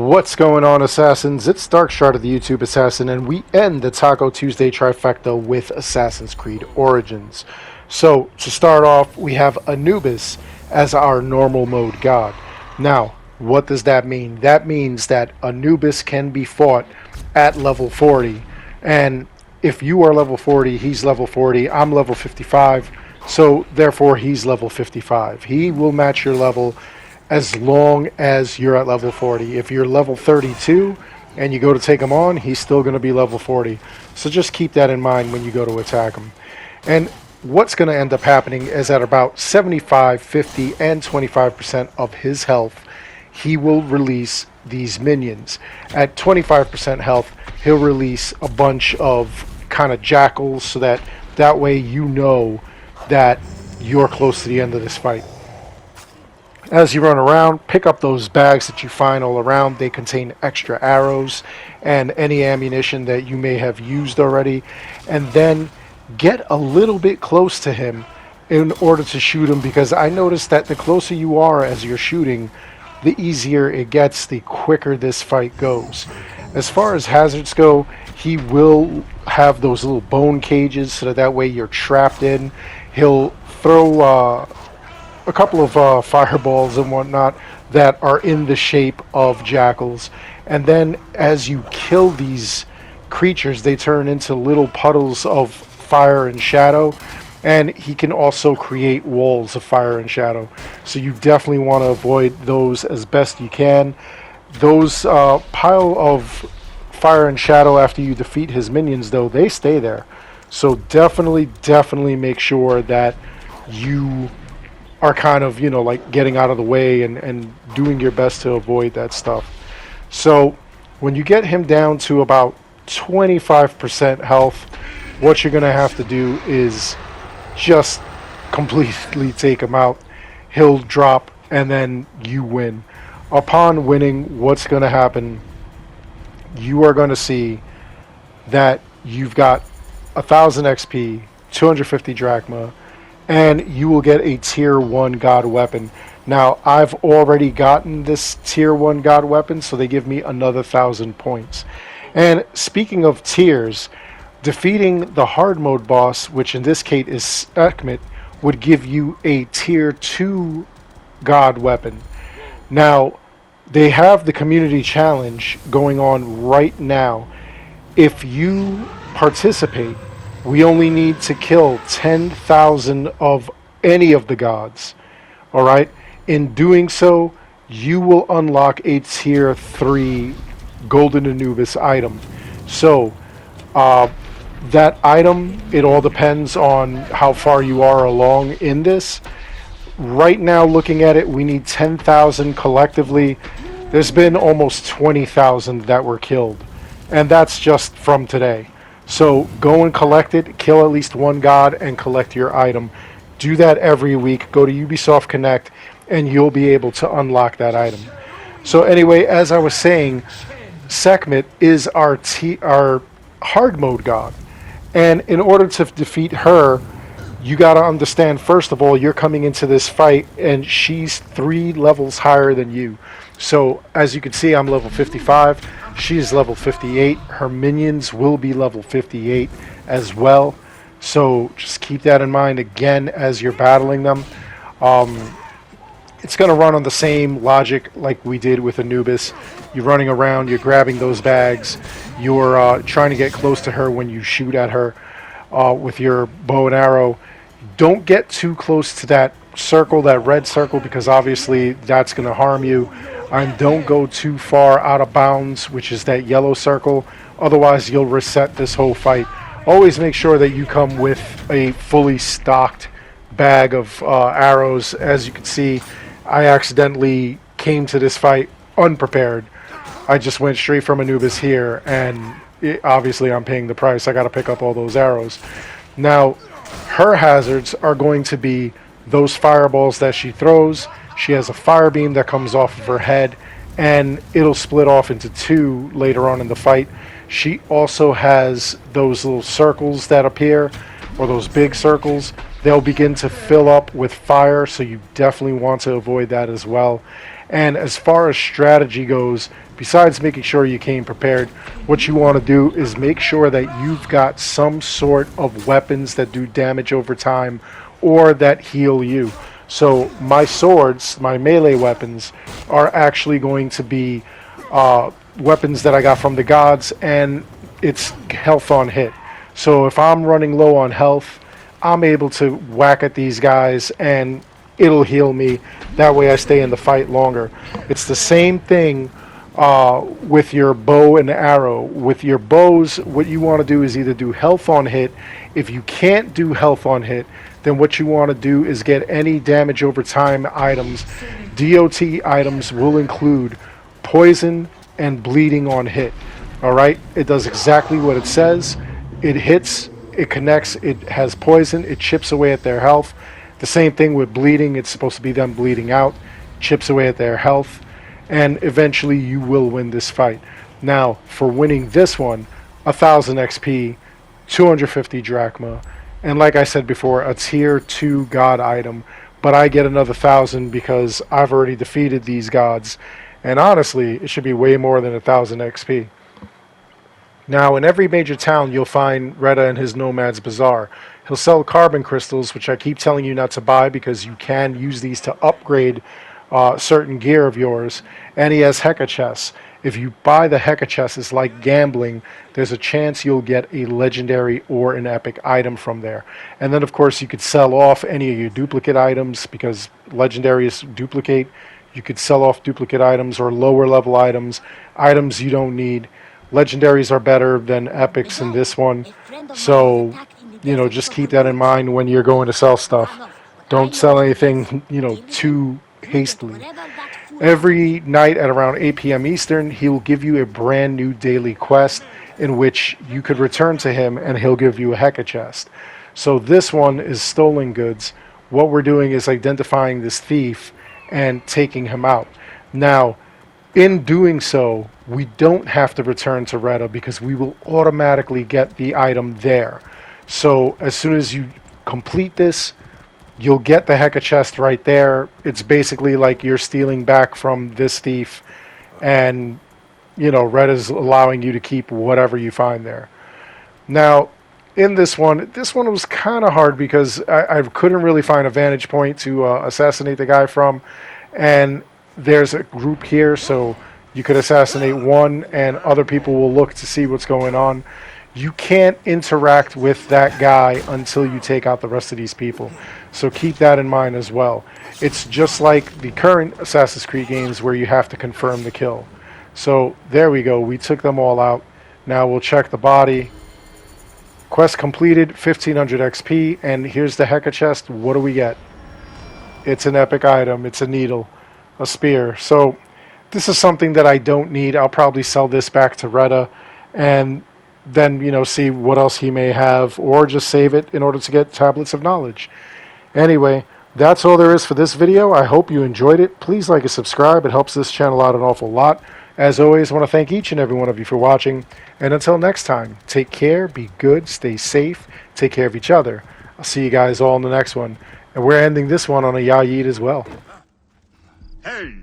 What's going on, Assassins? It's Darkshard of the YouTube Assassin, and we end the Taco Tuesday Trifecta with Assassin's Creed Origins. So, to start off, we have Anubis as our normal mode god. Now, what does that mean? That means that Anubis can be fought at level 40, and if you are level 40, he's level 40, I'm level 55, so therefore he's level 55. He will match your level as long as you're at level 40. If you're level 32 and you go to take him on, he's still going to be level 40. So just keep that in mind when you go to attack him. And what's going to end up happening is at about 75, 50, and 25% of his health, he will release these minions. At 25% health, he'll release a bunch of kind of jackals, so that way you know that you're close to the end of this fight. As you run around, pick up those bags that you find all around. They contain extra arrows and any ammunition that you may have used already. And then get a little bit close to him in order to shoot him, because I noticed that the closer you are as you're shooting, the easier it gets, the quicker this fight goes. As far as hazards go, he will have those little bone cages so that way you're trapped in. He'll throw a couple of fireballs and whatnot that are in the shape of jackals, and then as you kill these creatures, they turn into little puddles of fire and shadow, and he can also create walls of fire and shadow, so you definitely want to avoid those as best you can. Those pile of fire and shadow after you defeat his minions, though, they stay there, so definitely make sure that you are kind of, like getting out of the way and doing your best to avoid that stuff. So when you get him down to about 25% health, what you're going to have to do is just completely take him out. He'll drop and then you win. Upon winning, what's going to happen? You are going to see that you've got 1,000 XP, 250 drachma, and you will get a tier 1 god weapon. Now, I've already gotten this tier 1 god weapon, so they give me another 1,000 points. And speaking of tiers, defeating the hard mode boss, which in this case is Sekhmet, would give you a tier 2 god weapon. Now, they have the community challenge going on right now. If you participate, we only need to kill 10,000 of any of the gods. Alright? In doing so, you will unlock a tier 3 Golden Anubis item. So, that item, it all depends on how far you are along in this. Right now, looking at it, we need 10,000 collectively. There's been almost 20,000 that were killed. And that's just from today. So go and collect it, kill at least one god, and collect your item. Do that every week. Go to Ubisoft Connect, and you'll be able to unlock that item. So anyway, as I was saying, Sekhmet is our hard mode god. And in order to defeat her, you got to understand, first of all, you're coming into this fight, and she's 3 levels higher than you. So as you can see, I'm level 55. She is level 58. Her minions will be level 58 as well. So just keep that in mind again as you're battling them. It's going to run on the same logic like we did with Anubis. You're running around, you're grabbing those bags, you're trying to get close to her when you shoot at her with your bow and arrow. Don't get too close to that circle, that red circle, because obviously that's going to harm you. And don't go too far out of bounds, which is that yellow circle. Otherwise, you'll reset this whole fight. Always make sure that you come with a fully stocked bag of arrows. As you can see, I accidentally came to this fight unprepared. I just went straight from Anubis here, and obviously I'm paying the price. I got to pick up all those arrows. Now, her hazards are going to be those fireballs that she throws. She has a fire beam that comes off of her head, and it'll split off into 2 later on in the fight. She also has those little circles that appear, or those big circles. They'll begin to fill up with fire, so you definitely want to avoid that as well. And as far as strategy goes, besides making sure you came prepared, what you want to do is make sure that you've got some sort of weapons that do damage over time or that heal you. So my swords, my melee weapons, are actually going to be weapons that I got from the gods, and it's health on hit. So if I'm running low on health, I'm able to whack at these guys and it'll heal me. That way I stay in the fight longer. It's the same thing with your bow and arrow. With your bows, what you want to do is either do health on hit. If you can't do health on hit, then what you want to do is get any damage over time items. DOT items will include poison and bleeding on hit. Alright? It does exactly what it says. It hits, it connects, it has poison, it chips away at their health. The same thing with bleeding. It's supposed to be them bleeding out, chips away at their health, and eventually you will win this fight. Now, for winning this one, 1000 XP, 250 drachma, and like I said before, a tier 2 god item, but I get another 1000 because I've already defeated these gods, and honestly, it should be way more than 1000 XP. Now, in every major town, you'll find Reda in his Nomad's Bazaar. He'll sell carbon crystals, which I keep telling you not to buy because you can use these to upgrade certain gear of yours. And he has Heka chests. If you buy the Heka chests, it's like gambling. There's a chance you'll get a legendary or an epic item from there. And then, of course, you could sell off any of your duplicate items because legendaries duplicate. You could sell off duplicate items or lower level items, items you don't need. Legendaries are better than epics in this one, so just keep that in mind when you're going to sell stuff. Don't sell anything too hastily. Every night at around 8 p.m. Eastern, he will give you a brand new daily quest in which you could return to him and he'll give you a Heka chest. So this one is stolen goods. What we're doing is identifying this thief and taking him out. Now, in doing so, we don't have to return to Reda because we will automatically get the item there. So as soon as you complete this, you'll get the Heka chest right there. It's basically like you're stealing back from this thief, and Reda's allowing you to keep whatever you find there. Now, in this one was kind of hard because I couldn't really find a vantage point to assassinate the guy from, and there's a group here, so you could assassinate one and other people will look to see what's going on. You can't interact with that guy until you take out the rest of these people, so keep that in mind as well. It's just like the current Assassin's Creed games where you have to confirm the kill. So there we go, we took them all out. Now we'll check the body. Quest completed, 1500 XP, and here's the Heka chest. What do we get? It's an epic item. It's a needle, a spear. So this is something that I don't need. I'll probably sell this back to Reda and then, see what else he may have, or just save it in order to get tablets of knowledge. Anyway, that's all there is for this video. I hope you enjoyed it. Please like and subscribe. It helps this channel out an awful lot. As always, I want to thank each and every one of you for watching. And until next time, take care, be good, stay safe, take care of each other. I'll see you guys all in the next one. And we're ending this one on a Yayeet as well. Hey!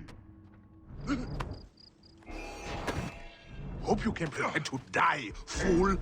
Hope you came prepared to die, fool!